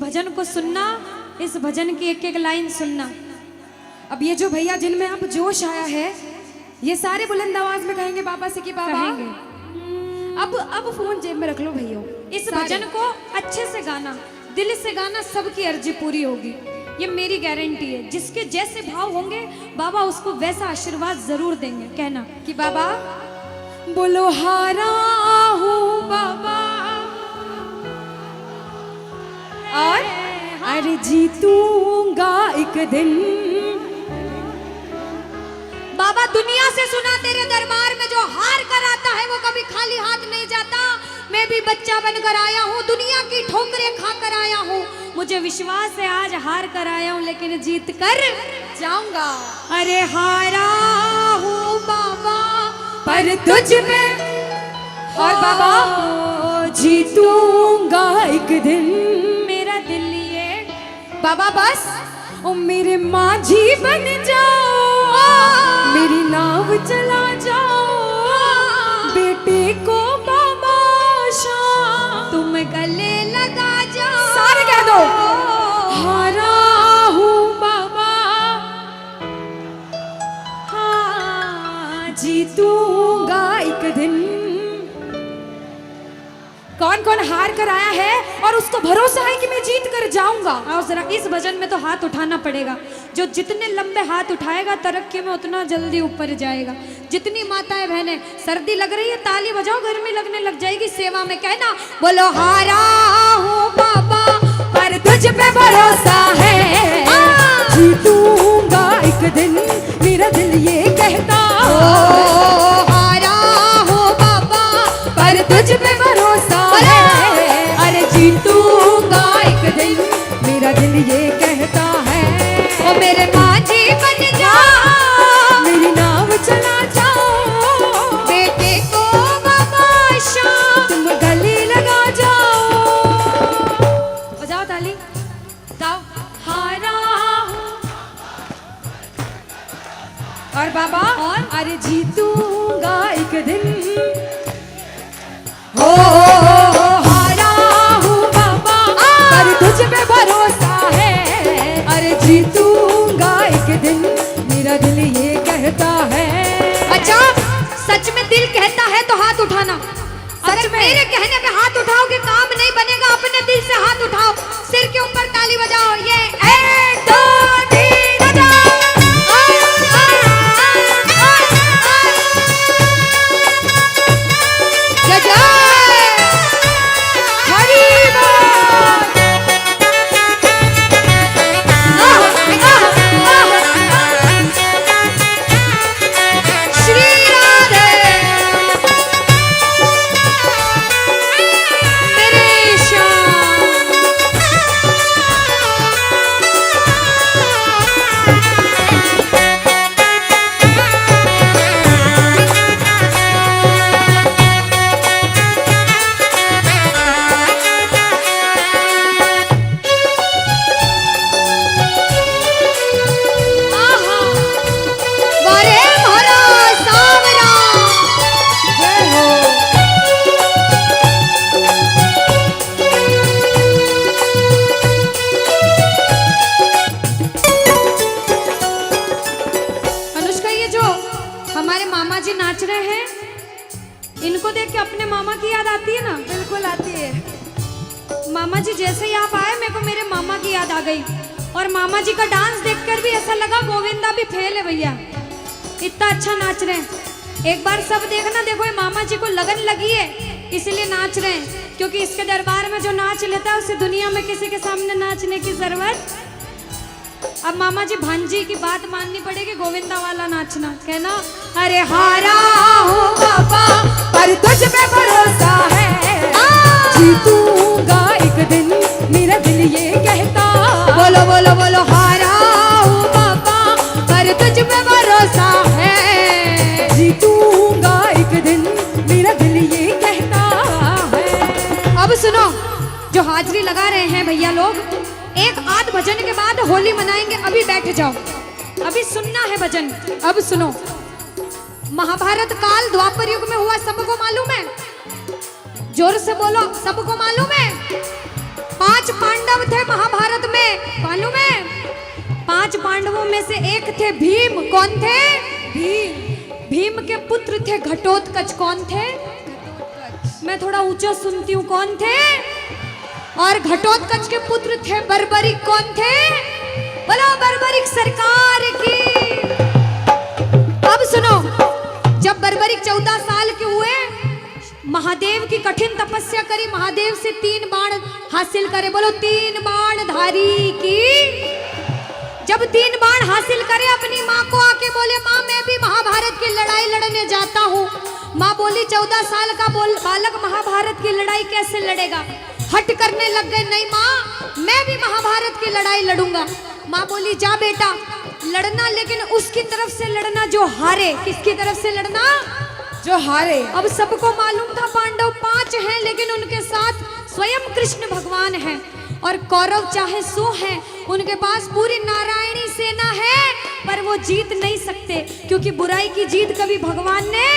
भजन को सुनना, इस भजन की एक एक लाइन सुनना। अब ये जो भैया जिनमें अब जोश आया है, ये सारे बुलंद आवाज में कहेंगे बाबा से कि बाबा अब फोन जेब में रख लो भैया। इस भजन को अच्छे से गाना, दिल से गाना, सबकी अर्जी पूरी होगी, ये मेरी गारंटी है। जिसके जैसे भाव होंगे बाबा उसको वैसा आशीर्वाद जरूर देंगे। कहना कि बाबा बोलो हारा हूँ बाबा और अरे जीतूंगा एक दिन। बाबा दुनिया से सुना तेरे दरबार में जो हार कर आता है वो कभी खाली हाथ नहीं जाता। मैं भी बच्चा बनकर आया हूँ, दुनिया की ठोकरें खाकर आया हूँ। मुझे विश्वास है आज हार कर आया हूँ लेकिन जीत कर जाऊंगा। अरे हारा हूँ बाबा पर तुझ में और बाबा जीतूंगा एक दिन। मेरा दिल ये बाबा बस ओ मेरे माझी बन जाओ, मेरी नाव चला जाओ, बेटे को बाबा शाम तुम गले लगा जाओ। सारे कह दो हारा हूँ बाबा, हाँ जीतूंगा एक दिन। कौन कौन हार कर आया है और उसको भरोसा है कि मैं जीत कर जाऊंगा? और जरा इस भजन में तो हाथ उठाना पड़ेगा। जो जितने लंबे हाथ उठाएगा तरक्की में उतना जल्दी ऊपर जाएगा। जितनी माताएं बहनें सर्दी लग रही है ताली बजाओ, गर्मी लगने लग जाएगी सेवा में। कहना बोलो हारा हूँ बाबा पर तुझ पे भरोसा है, जीतूंगा एक दिन। मेरा दिल ये कहता हारा हूँ बाबा पर तुझ पे भरोसा है, अरे जीतूंगा एक दिन। मेरा दिल ये कहता है ओ मेरे माझी बन जाओ, मेरी नाव चला जाओ, बेटे को बाबा शाम तुम गले लगा जाओ। बजाओ ताली, जाओ हारा और बाबा और अरे जीतूंगा एक दिन। हो हारा हूँ बाबा पर तुझ पे भरोसा है, अरे जीतूंगा एक दिन। मेरा दिल ये कहता है। अच्छा सच में दिल कहता है तो हाथ उठाना। सच में मेरे कहने पे हाथ उठाओगे काम नहीं बनेगा, अपने दिल से हाथ उठाओ, सिर के ऊपर ताली बजाओ। ये 1 2 3 बजाओ। इनको देख के अपने मामा की याद आती है ना? बिल्कुल आती है। मामा जी जैसे ही आप आए मेरे को मेरे मामा की याद आ गई। और मामा जी का डांस देखकर भी ऐसा लगा गोविंदा भी फेल है भैया, इतना अच्छा नाच रहे हैं। एक बार सब देखना, देखो ये मामा जी को लगन लगी है इसलिए नाच रहे हैं, क्योंकि इसके दरबार में जो नाच लेता है उसे दुनिया में किसी के सामने नाचने की जरूरत। अब मामा जी भांजी की बात माननी पड़ेगी, गोविंदा वाला नाचना। कहना अरे हारा हूँ बाबा पर तुझ पे भरोसा है, जीतूंगा एक दिन। मेरा दिल ये कहता बोलो बोलो बोलो हारा हूँ बाबा पर तुझ पे भरोसा है, जीतूंगा एक दिन। मेरा दिल ये कहता है। अब सुनो, जो हाजिरी लगा रहे हैं भैया लोग, एक आध भजन के बाद होली मनाएंगे। अभी बैठ जाओ, अभी सुनना है भजन। अब सुनो, महाभारत काल द्वापर युग में हुआ, सबको मालूम है? जोर से बोलो, सबको मालूम है? 5 पांडव थे में से एक थे भीम। कौन थे? भीम। भीम के पुत्र थे घटोत्कच। कौन थे? मैं थोड़ा ऊंचा सुनती हूँ। कौन थे? और घटोत्कच के पुत्र थे बर्बरिक। कौन थे? बोलो बर्बरिक सरकार की। अब सुनो, जब बर्बरिक 14 साल के हुए, महादेव की कठिन तपस्या करी, महादेव से 3 बाण हासिल करे। बोलो 3 बाण धारी की। जब 3 बाण हासिल करे, अपनी माँ को आके बोले, माँ मैं भी महाभारत की लड़ाई लड़ने जाता हूँ। माँ बोली 14 साल का बालक महाभारत की लड़ाई कैसे लड़ेगा? हट करने लग गए, नहीं माँ मैं भी महाभारत की लड़ाई लड़ूंगा। माँ बोली जा बेटा लड़ना, लेकिन उसकी तरफ से लड़ना जो हारे। किसकी तरफ से लड़ना? जो हारे। अब सबको मालूम था पांडव 5 हैं, लेकिन उनके साथ स्वयं कृष्ण भगवान हैं। और कौरव चाहे 100 हैं, उनके पास पूरी नारायणी सेना है, पर वो जीत नहीं सकते, क्योंकि बुराई की जीत कभी भगवान ने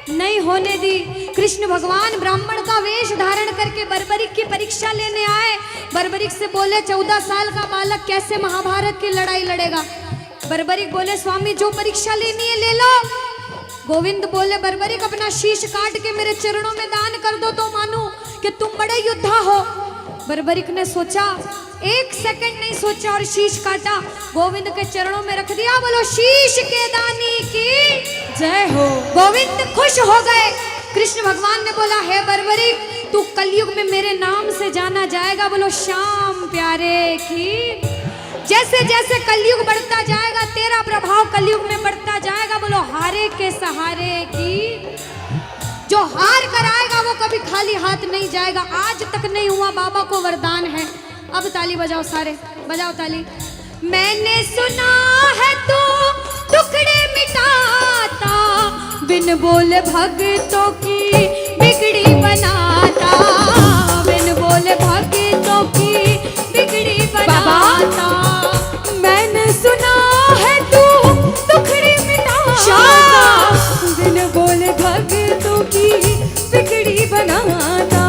नहीं होने दी। कृष्ण भगवान ब्राह्मण का वेश धारण करके बर्बरिक की परीक्षा लेने आए। बर्बरिक से बोले 14 साल का बालक कैसे महाभारत की लड़ाई लड़ेगा? बर्बरिक बोले स्वामी जो परीक्षा लेनी है ले लो। गोविंद बोले बर्बरिक अपना शीश काट के मेरे चरणों में दान कर दो तो मानूं कि तुम बड़े योद्धा हो। बर्बरिक ने सोचा, 1 सेकंड नहीं सोचा और शीश काटा, गोविंद के चरणों में रख दिया। बोलो शीश के दानी की जय हो। गोविंद खुश हो गए। कृष्ण भगवान ने बोला हे बर्बरिक तू कलयुग में मेरे नाम से जाना जाएगा। बोलो श्याम प्यारे की। जैसे जैसे कलयुग बढ़ता जाएगा तेरा प्रभाव कलयुग में बढ़ता जाएगा। बोलो हारे के सहारे की। जो हार कर आएगा वो कभी खाली हाथ नहीं जाएगा। आज तक नहीं हुआ, बाबा को वरदान है। अब ताली बजाओ, सारे बजाओ ताली। मैंने सुना है तू टुकड़े मिटाता, बिन बोले भक्तों की बिगड़ी बनाता, बिन बोले भक्तों की बिगड़ी बनाता। मैंने सुना है तू टुकड़े मिटाता, बिन बोले भक्तों की बिगड़ी बनाता,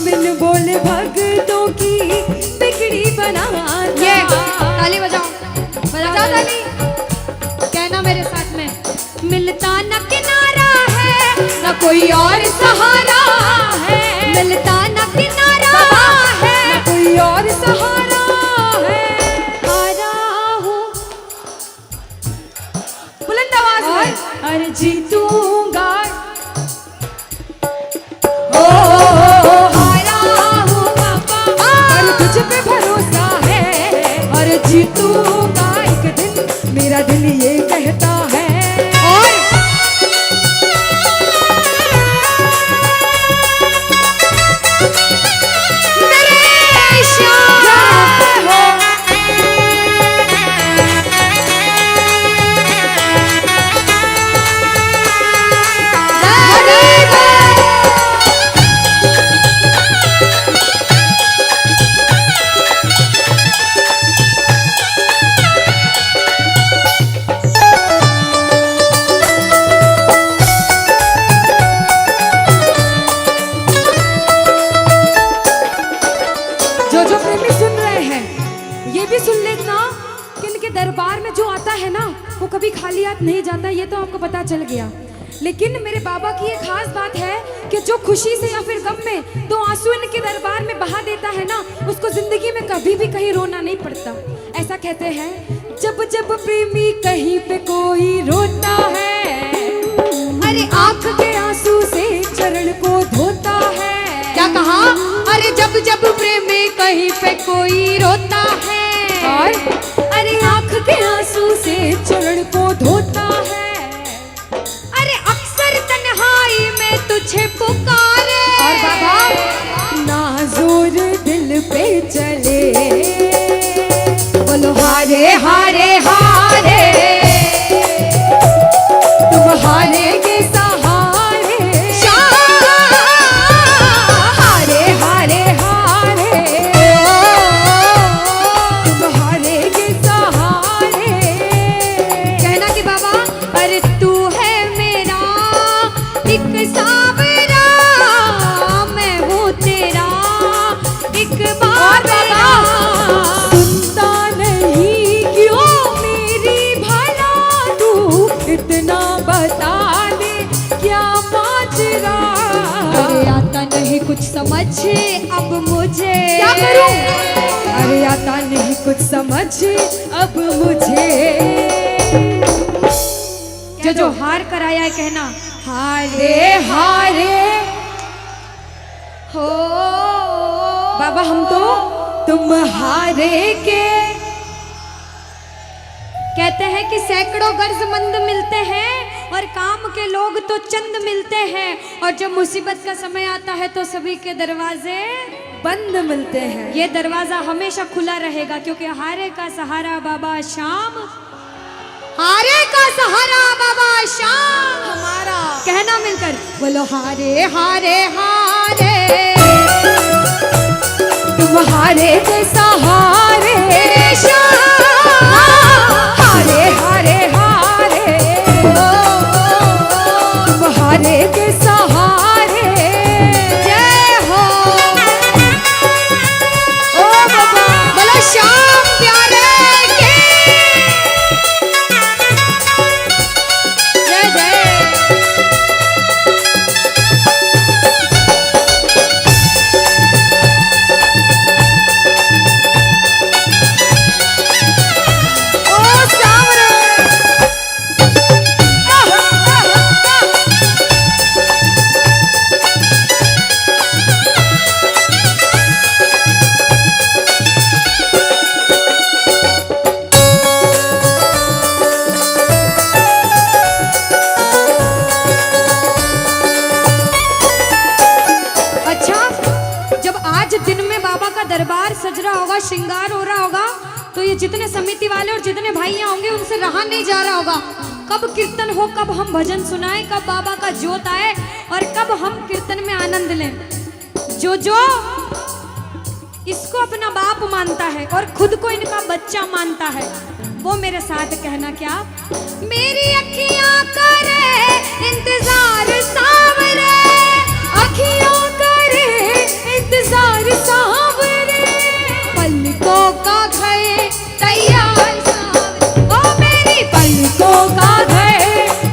बिन बोले भक्तों की बिगड़ी बनाता। ये ताली बजाओ, बजाओ ताली। कहना मेरे साथ में, मिलता न किनारा है न कोई और सहारा है, मिलता न किनारा है न कोई और सहारा है। हारा हूँ बुलंद आवाज में, अरे जीतूंगा। हारा हूँ बाबा और तुझ पे भरोसा है, और जीतूंगा एक दिन, मेरा दिल ये कहता है। और मेरे श्याम हो। जो प्रेमी सुन रहे हैं ये भी सुन लेना कि इनके दरबार में जो आता है ना वो कभी खाली हाथ नहीं जाता। ये तो आपको पता चल गया। लेकिन मेरे बाबा की एक खास बात है कि जो खुशी से या फिर गम में 2 आंसू इनके दरबार में बहा देता है ना, उसको जिंदगी में कभी भी कहीं रोना नहीं पड़ता। ऐसा कहते हैं, जब जब प्रेमी कहीं पे कोई रोता है, अरे आंख के आंसू से चरण को धोता है। क्या कहा? अरे जब जब प्रेमी कहीं पे कोई रोता है, और अरे आंख के आंसू से चरण को धोता है। अरे अक्सर तन्हाई में तुझे पुकारे, और बाबा नाज़ुर दिल पे चले। बोलो हारे हारे हारे, तुम हारे के सहारे। हारे हारे हारे, तुम हारे के सहारे। कहना कि बाबा पर तू है मेरा एक सावरा, मैं हूँ तेरा एक बार। सुनता नहीं क्यों कुछ समझ अब मुझे। जो हार कर आया है कहना हारे हारे हो बाबा, हम तो तुम हारे के। कहते हैं कि सैकड़ों गर्जमंद मिलते हैं और काम के लोग तो चंद मिलते हैं, और जब मुसीबत का समय आता है तो सभी के दरवाजे बंद मिलते हैं। ये दरवाजा हमेशा खुला रहेगा, क्योंकि हारे का सहारा बाबा श्याम, हारे का सहारा बाबा श्याम हमारा। कहना मिलकर बोलो हारे हारे हारे, तुम हारे के सहारे श्याम, हारे हारे हारे, तुम हारे के सहारे। जय हो ओ बाबा, बोलो श्याम प्यारे के जय जय। ओ सावरे, अच्छा, जब आज दिन में बाबा का दरबार सज रहा होगा, श्रृंगार हो रहा होगा, तो ये जितने समिति वाले और जितने भाइयां होंगे उनसे रहा नहीं जा रहा होगा। कब कीर्तन हो, कब हम भजन सुनाएं, कब बाबा का जोत आए और कब हम कीर्तन में आनंद लें। जो इसको अपना बाप मानता है और खुद को इनका बच्चा मानता है, वो मेरे साथ कहना क्या, मेरी अखियां करे इंतजार सावरे, अखियों करे इंतजार सावरे, पलकों का घर तैयार सावरे, ओ मेरी पलकों का घर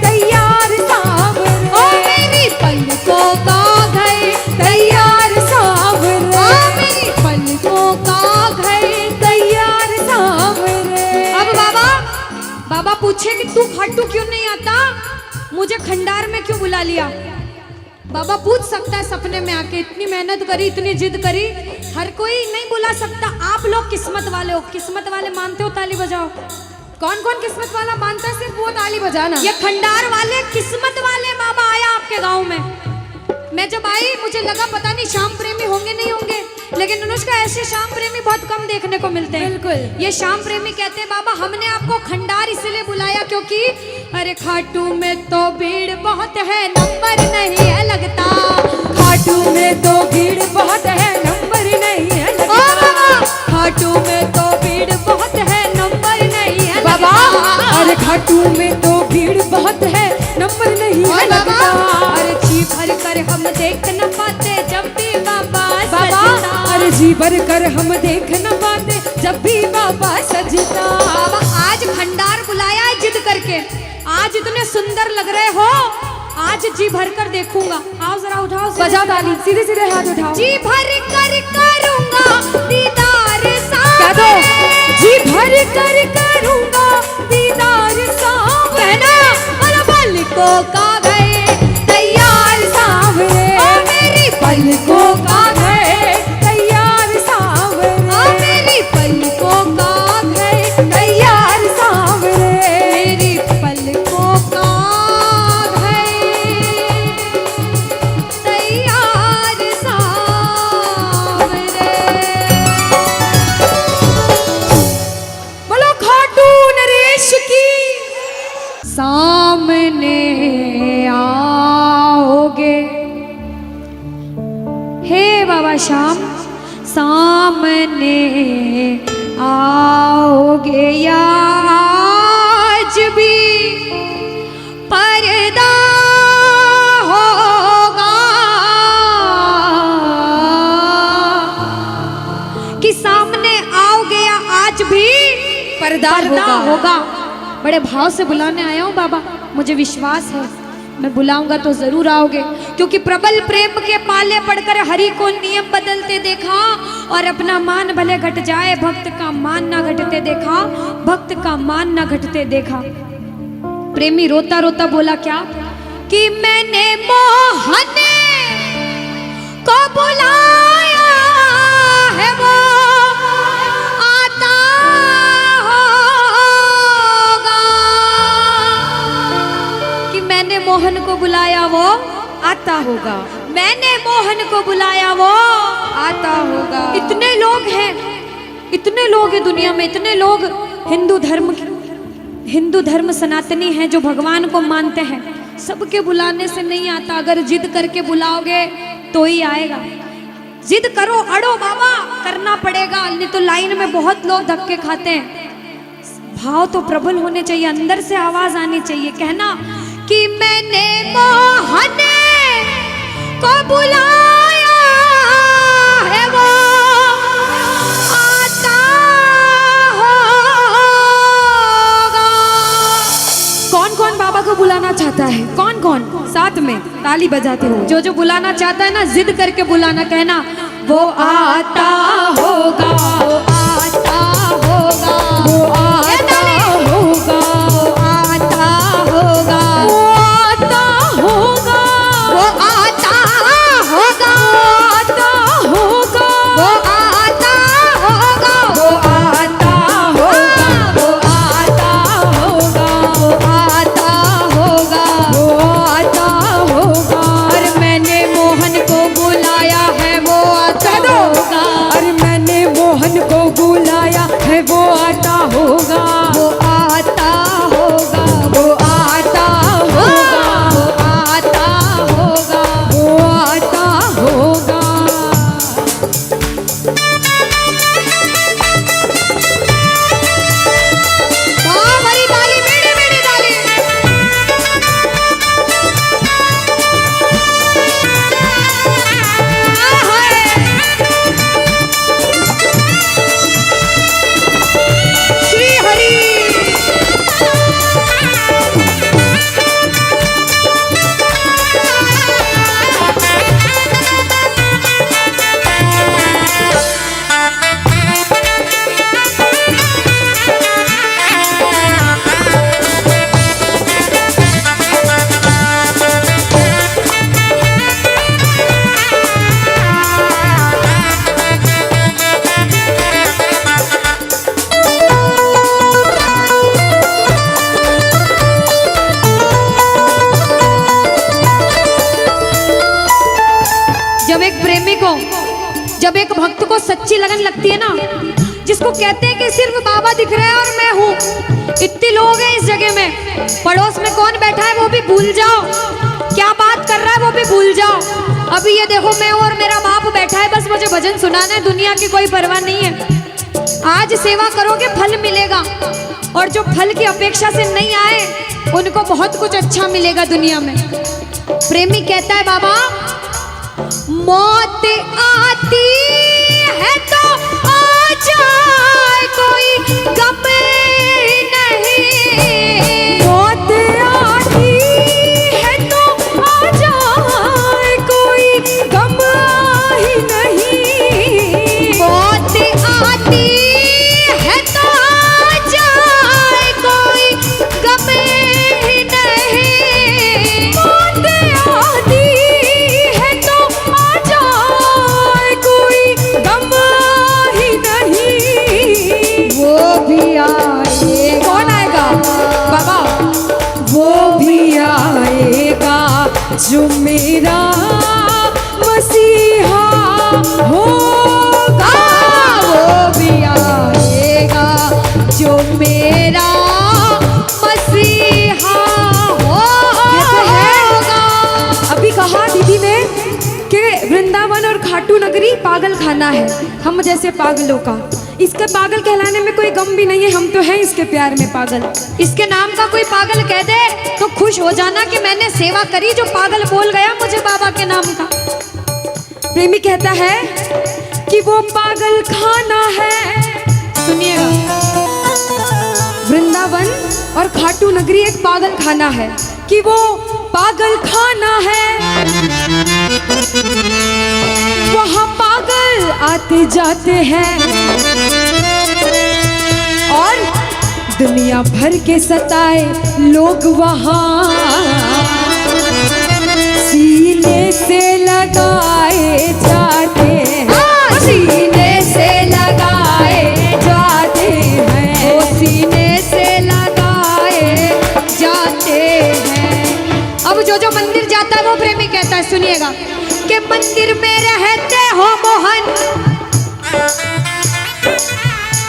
तैयार सावरे, ओ मेरी पलकों का घर तैयार सावरे, ओ मेरी पलकों का घर। तैयार सावरे। अब बाबा पूछे कि तू खाटू क्यों नहीं आता, मुझे खंडार में क्यों बुला लिया। बाबा पूछ सकता है सपने में आके, इतनी मेहनत करी, इतनी जिद करी, हर कोई नहीं बुला सकता। आप लोग किस्मत वाले हो, किस्मत वाले मानते हो, ताली बजाओ। कौन कौन किस्मत वाला मानता है, सिर्फ वो ताली बजाना। ये खंडार वाले किस्मत वाले बाबा आया आपके गांव में। मैं जब आई मुझे लगा पता नहीं श्याम प्रेमी होंगे नहीं होंगे, लेकिन अनुष्का ऐसे श्याम प्रेमी बहुत कम देखने को मिलते हैं। बिल्कुल। ये श्याम प्रेमी कहते हैं बाबा हमने आपको खंडार इसलिए बुलाया क्योंकि अरे खाटू में तो भीड़ बहुत है, नंबर नहीं है लगता। खाटू में तो भीड़ बहुत है, नंबर नहीं है ओ लगता। बाबा खाटू में तो भीड़ बहुत है, नंबर नहीं है बाबा, लगता। अरे खाटू में तो भीड़ बहुत है, नंबर नहीं है लगता। अरे जी भर कर हम देख न पाते जब भी बाबा बाबा, सजता। अरे जी भर कर हम देख न पाते जब भी बाबा सजता। बाबा आज खंडार बुलाया है जिद करके, आज इतने सुंदर लग रहे हो, आज जी भर कर देखूंगा। आओ जरा उठाओ, बजाओ ताली, सीधे सीधे हाथ उठाओ। जी भर कर करूंगा दीदार कह दो, जी भर कर करूंगा दीदार सावरे। कहना और पलकों का घर तैयार सावरे, ओ मेरी पलकों का घर तैयार सावरे, ओ मेरी पलकों का घर तैयार सावरे, मेरी पलकों का घर तैयार सावरे। बोलो खाटू नरेश की। सामने आओगे हे बाबा श्याम, सामने आओगे या आज भी पर्दा होगा, कि सामने आओगे या आज भी पर्दा होगा। बड़े भाव से बुलाने आया हूँ बाबा, मुझे विश्वास है मैं बुलाऊंगा तो जरूर आओगे, क्योंकि प्रबल प्रेम के पाले पड़कर हरि को नियम बदलते देखा, और अपना मान भले घट जाए भक्त का मान ना घटते देखा, भक्त का मान ना घटते देखा। प्रेमी रोता रोता बोला क्या कि मैंने मोहन को बुलाया है, वो आता होगा, कि मैंने मोहन को बुलाया वो आता होगा, मैंने मोहन को बुलाया वो आता होगा। इतने लोग हैं, इतने लोग हैं दुनिया में, इतने लोग हिंदू धर्म सनातनी हैं जो भगवान को मानते हैं, सबके बुलाने से नहीं आता। अगर जिद करके बुलाओगे तो ही आएगा। जिद करो, अड़ो बाबा, करना पड़ेगा, नहीं तो लाइन में बहुत लोग धक्के खाते हैं। भाव तो प्रबल होने चाहिए, अंदर से आवाज आनी चाहिए, कहना कि मैंने मोहन को बुलाया है, वो आता होगा। कौन कौन बाबा को बुलाना चाहता है? कौन कौन? साथ में ताली बजाते हो। जो जो बुलाना चाहता है ना, जिद करके बुलाना, कहना वो आता होगा, वो आता होगा, वो आता होगा, वो आता होगा, वो आता होगा, वो आता होगा, वो आता होगा, वो आता होगा, वो आता होगा, वो आता होगा, वो आता होगा। और मैंने मोहन को बुलाया है, वो आता होगा, अरे मैंने मोहन को बुलाया है, वो आता होगा, वो आता होगा, वो आता होगा, वो आता होगा। वो आता होगा। वाह, बड़ी ताली, मेरी मेरी ताली। श्री हरि। जब एक प्रेमी को, जब एक भक्त को सच्ची लगन लगती है ना, जिसको कहते हैं कि सिर्फ बाबा दिख रहे हैं और मैं हूँ, इतने लोग हैं इस जगह में, पड़ोस में कौन बैठा है वो भी भूल जाओ, क्या बात कर रहा है वो भी भूल जाओ। अभी ये देखो, मैं और मेरा बाप बैठा है, बस मुझे भजन सुनाना है, दुनिया की कोई परवाह नहीं है। आज सेवा करोगे फल मिलेगा, और जो फल की अपेक्षा से नहीं आए उनको बहुत कुछ अच्छा मिलेगा दुनिया में। प्रेमी कहता है बाबा, मौत आती है तो आ जाए, कोई गम नहीं। मौत आती है तो आ जाए, कोई गम ही नहीं। मौत आती है तो आ जाए, कोई गम ही नहीं। मौत आती है तो आ जाए, कोई गम ही नहीं। वो भी आए। कौन आएगा बाबा? वो भी आएगा जो मेरा मसीहा होगा। वो भी आएगा जो मेरा मसीहा होगा। अभी कहा दीदी ने कि वृंदावन और खाटू नगरी पागल खाना है हम जैसे पागलों का। इसके पागल कहलाने में कोई गम भी नहीं है, हम तो हैं इसके प्यार में पागल। इसके नाम का कोई पागल कह दे तो खुश हो जाना कि मैंने सेवा करी, जो पागल बोल गया मुझे बाबा के नाम का। प्रेमी कहता है कि वो पागल खाना है। सुनिएगा, वृंदावन और खाटू नगरी एक पागल खाना है कि वो पागल खाना है, वहाँ पागल आते जाते हैं और दुनिया भर के सताए लोग वहाँ सीने से लगाए जाते हैं, सीने से लगाए जाते हैं, ओ सीने से लगाए जाते हैं। अब जो मंदिर जाता है वो प्रेमी कहता है, सुनिएगा, कि मंदिर में रहते हो मोहन,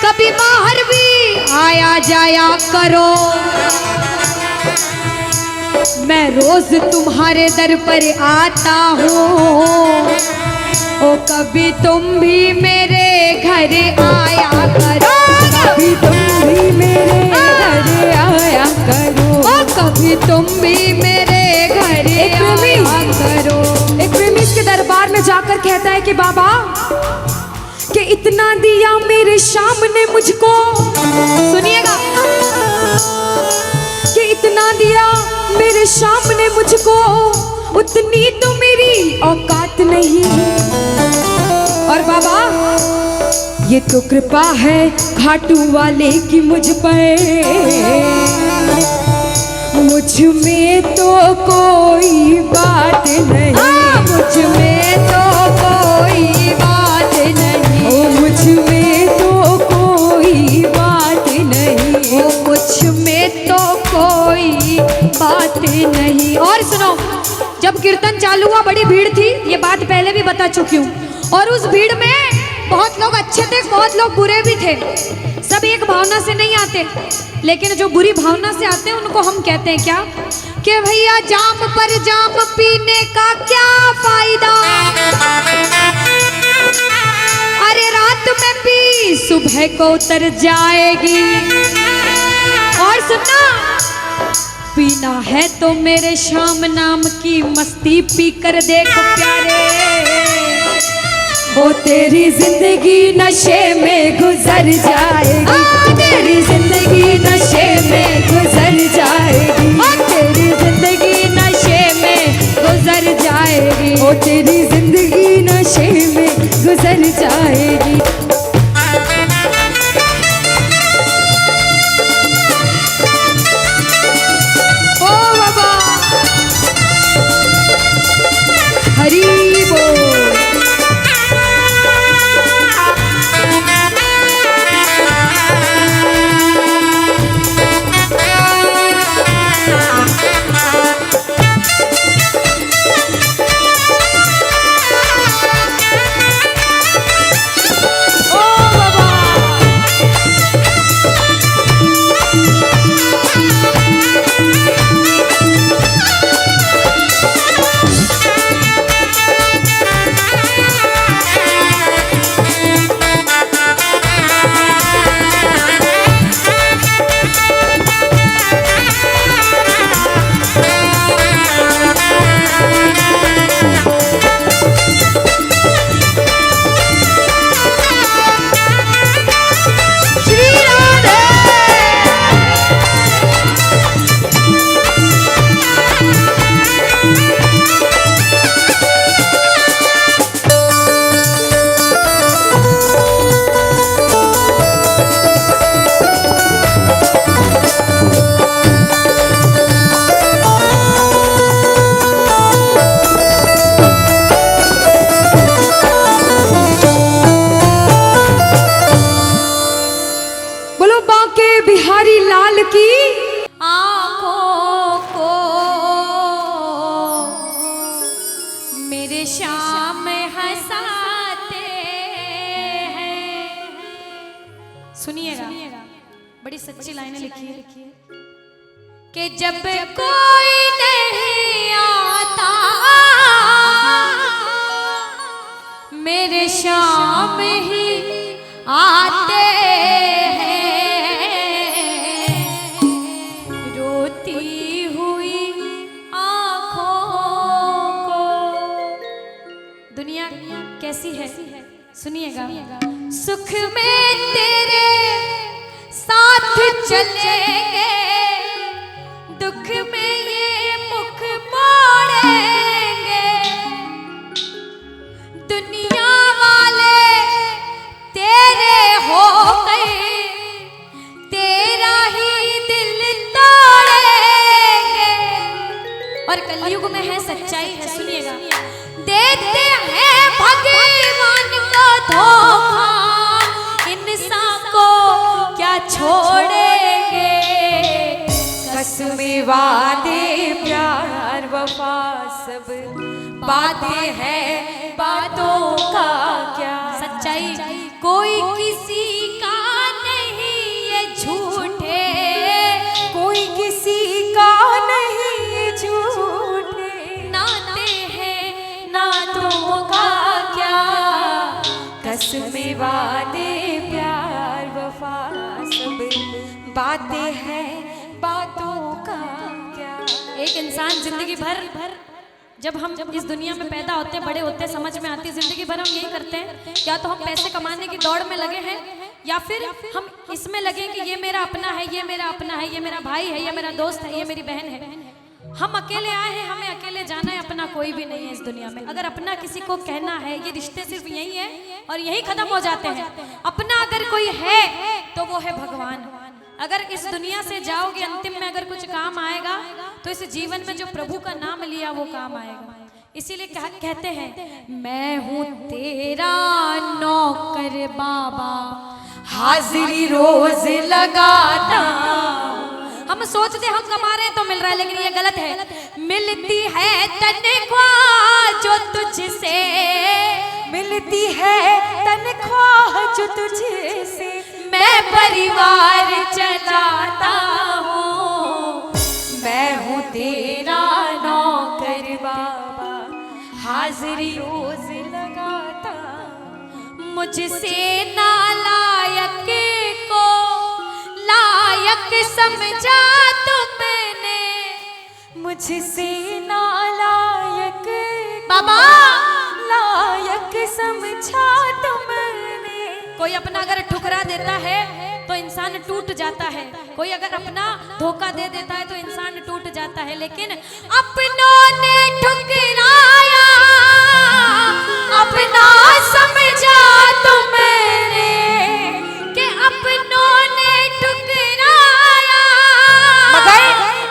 कभी बाहर भी आया जाया करो, मैं रोज तुम्हारे दर पर आता हूँ, ओ कभी तुम भी मेरे घर आया करो, कभी तुम भी मेरे घर आया करो, ओ कभी तुम भी मेरे घर आया करो। एक प्रेमी इसके दरबार में जाकर कहता है कि बाबा, कि इतना दिया मेरे शाम ने मुझको, सुनिएगा, कि इतना दिया मेरे शाम ने मुझको, उतनी तो मेरी औकात नहीं। और बाबा, ये तो कृपा है घाटू वाले की मुझ पर, मुझ में तो कोई बात नहीं, मुझ में तो कोई बात नहीं, ओ मुझ में तो कोई बात नहीं, ओ मुझ में तो कोई बात नहीं। और सुनो, जब कीर्तन चालू हुआ बड़ी भीड़ थी, ये बात पहले भी बता चुकी हूँ, और उस भीड़ में बहुत लोग अच्छे थे, बहुत लोग बुरे भी थे, सब एक भावना से नहीं आते, लेकिन जो बुरी भावना से आते हैं उनको हम कहते हैं क्या, कि भैया जाम पर जाम पीने का क्या फायदा, अरे रात में पी सुबह को उतर जाएगी। और सुनना, पीना है तो मेरे शाम नाम की मस्ती पी कर देख प्यारे, ओ तेरी जिंदगी नशे में गुजर जाएगी, तेरी जिंदगी नशे में गुजर जाएगी, तेरी जिंदगी नशे में गुजर जाएगी, ओ तेरी जिंदगी नशे में गुजर जाएगी। ओ बाबा हरी बोल। बिहारी लाल की आँखों को मेरे शाम हंसाते हैं। सुनिएगा, बड़ी सच्ची लाइनें लिखी है कि जब कोई नहीं आता मेरे शाम ही आते कैसी है, सुनिएगा। सुख में तेरे साथ चलेंगे, दुख में ये मुख वादे प्यार वफा सब बातें हैं, बातों का क्या। सच्चाई कोई किसी का नहीं ये झूठे, कोई किसी का नहीं झूठे, नाते हैं नातों का क्या। कसमें वादे प्यार वफा सब बातें हैं, बातों का क्या। एक इंसान जिंदगी भर जब हम इस दुनिया में पैदा होते हैं, बड़े होते हैं, समझ में आती है, जिंदगी भर हम यही करते हैं, या तो हम पैसे कमाने की दौड़ में लगे हैं, या फिर हम इसमें लगे कि ये मेरा अपना है, ये मेरा अपना है, ये मेरा भाई है, ये मेरा दोस्त है, ये मेरी बहन है। हम अकेले आए हैं, हमें अकेले जाना है, अपना कोई भी नहीं है इस दुनिया में। अगर अपना किसी को कहना है, ये रिश्ते सिर्फ यही है और यही खत्म हो जाते हैं। अपना अगर कोई है तो वो है भगवान। अगर इस दुनिया से जाओगे, अंतिम में अगर कुछ काम आएगा तो इस जीवन में जो प्रभु का नाम लिया वो काम आएगा। इसीलिए कहते हैं, मैं हूँ तेरा नौकर बाबा, हाजिरी रोज लगाता। हम सोचते हम कमा रहे हैं तो मिल रहा है, लेकिन ये गलत है। मिलती है तनख्वाह जो तुझसे, मिलती है तनख्वाह जो तुझसे, मैं परिवार चलाता हूँ। मैं हूँ तेरा नौकर बाबा, हाजिरी रोज लगाता। मुझसे नालायक को लायक समझा तो मैंने, मुझसे नालायक बाबा लायक समझा तो मैंने। कोई अपना अगर ठुकरा देता है तो इंसान टूट जाता है, कोई अगर अपना धोखा दे देता है तो इंसान टूट जाता है। लेकिन अपनों ने ठुकराया, अपना समझा तो मैंने, कि अपनों ने ठुकराया मगर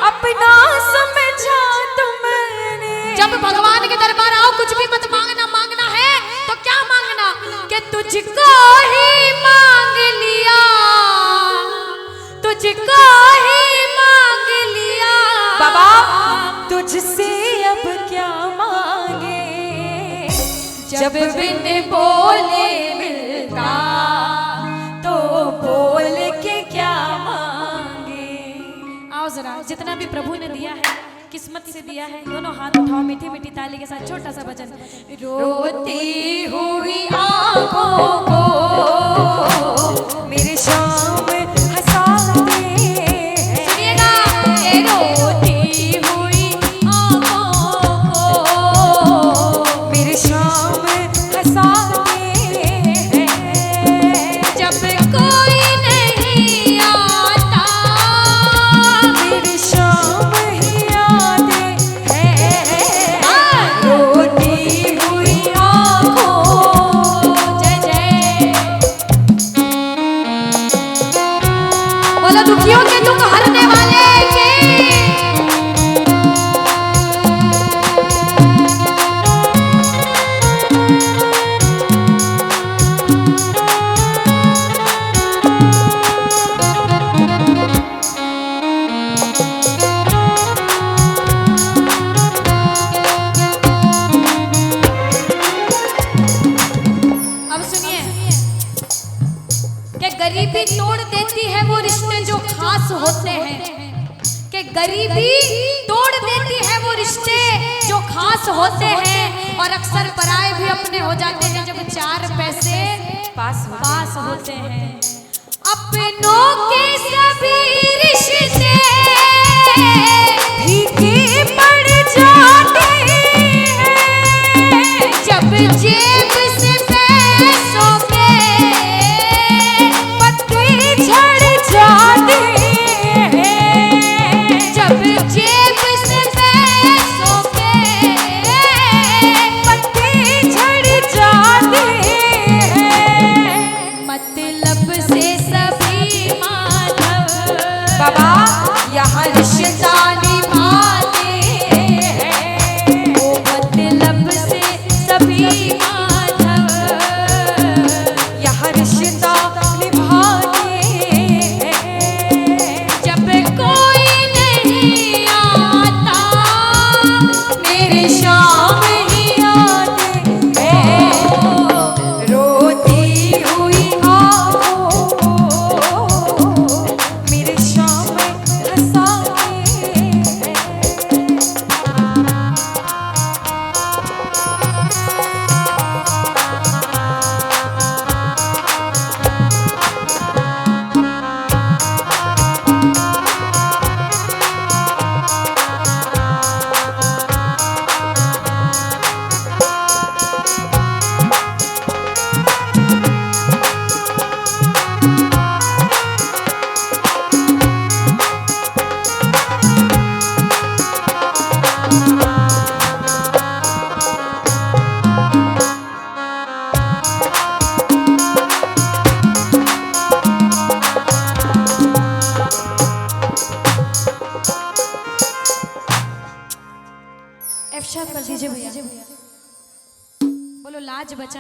अपना समझा तो मैंने। जब भगवान के दरबार आओ, कुछ भी मत मांगना, मांगना है तो क्या मांगना, कि तुझको ही मांग लिया, तुझको ही मांग लिया। बाबा तुझसे अब क्या मांगे, जब बिन बोले मिलता तो बोल के क्या मांगे। आओ जरा, जितना भी प्रभु ने दिया है, किस्मत से दिया है, दोनों हाथ उठाओ, मीठी मीठी ताली के साथ छोटा सा भजन। रोती हुई आंखों को मेरे शाम हंसाते हैं। सुनिएगा, ये रोती हुई आंखों को मेरे शाम हंसाते हैं। जब कोई नहीं आता, मेरी शाम ही यादें हैं। रोती हुई आंखों, जय जय। बोलो दुखियों के दुख हरने वाले के। अब सुनिए, कि गरीबी तोड़ देती है वो रिश्ते जो खास होते हैं, कि गरीबी तोड़ देती है वो रिश्ते जो खास होते हैं। और अक्सर पराए भी अपने हो जाते हैं जब चार पैसे पास होते हैं। अपनों के सभी रिश्ते फीके पड़ जाते हैं। जब जेब से पैसों के पत्ते झड़ जाते हैं। जब जेब से पैसों के पत्ते झड़ जाते हैं। मतलब से सभी माधव बाबा यहाँ रिश्ता निभाते हैं। वो मतलब से सभी माधव यहाँ रिश्ता निभाते हैं। जब कोई नहीं आज बचा